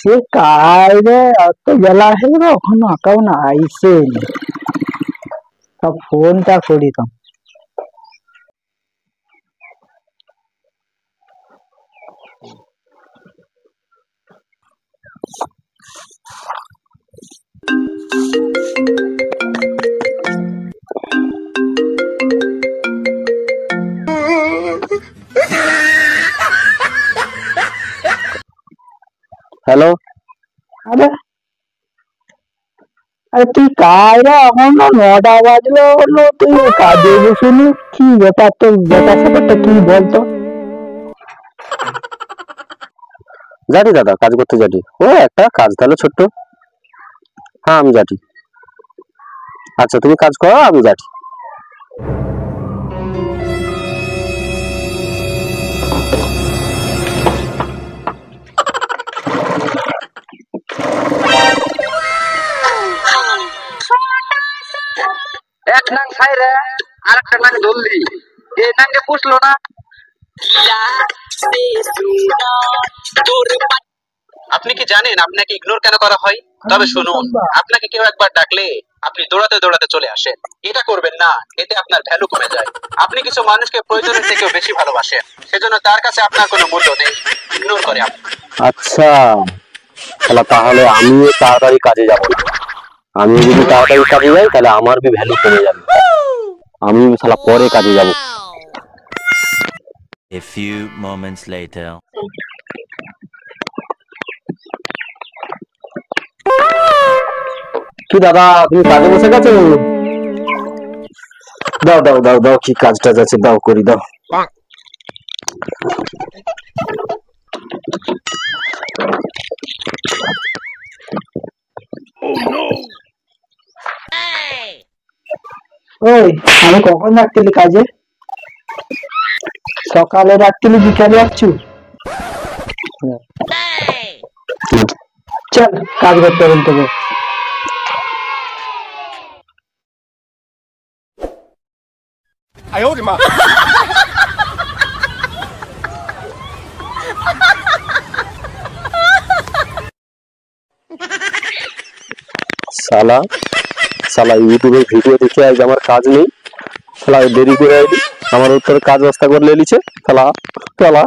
সে কাজে অত বেলা হয়ে গেল এখনো একাউন্ট আইসেনি, সব ফোনটা করি তো। হ্যালো। আরে আরে তুই কাজে এখনো 9টা বাজলো হলো, তুই কাজে বসুনি? কি ব্যাপার, তোর ব্যাপার স্যাপারটা কি বলতো? যাটি দাদা, কাজ করতে যাটি। ও একটা কাজ তাহলে ছোট্ট। হ্যাঁ আমি যাটি। আচ্ছা তুমি কাজ করো, আমি যাটি। এক নাং ছাইরে আর একটা নাং ধরলি, এই নাংকে পুষলো না। আপনি কি জানেন আপনাকে ইগনোর কেন করা হয়? তবে শুনুন, আপনাকে কেউ একবার ডাকলে আপনি দৌড়াতে দৌড়াতে চলে আসেন। এটা করবেন না, এতে আপনার ভ্যালু কমে যায়। আপনি কিছু মানুষকে প্রয়োজনের থেকেও বেশি ভালোবাসেন, সেজন্য তার কাছে আপনার কোনো মূল্য নেই, ইগনোর করে আপনি। আচ্ছা তাহলে আমিও তাড়াতাড়ি কাজে যাব না। আমি যদি তাড়াতাড়ি কাজে যাই তাহলে আমার ভি ভ্যালু কমে যাবে। আমি পরে কাজে যাব। A few moments later. কি দাদা, তুমি কাজে বসে গেছো? দাও দাও দাও দাও, কি কাজটা যাচ্ছে দাও, করি দাও। ওই আমি কখন রাখছিলি কাজে? সকালে রাখছিলি, বিকালে রাখছু? চল কাজ করতে বলতে হবে। সালা সালা ইউটিউবে ভিডিও দেখে আজ আমার কাজ নেই, সালা দেরি করে আইলি, আমার উত্তরে কাজ ব্যবস্থা করে লিছে। সালা সালা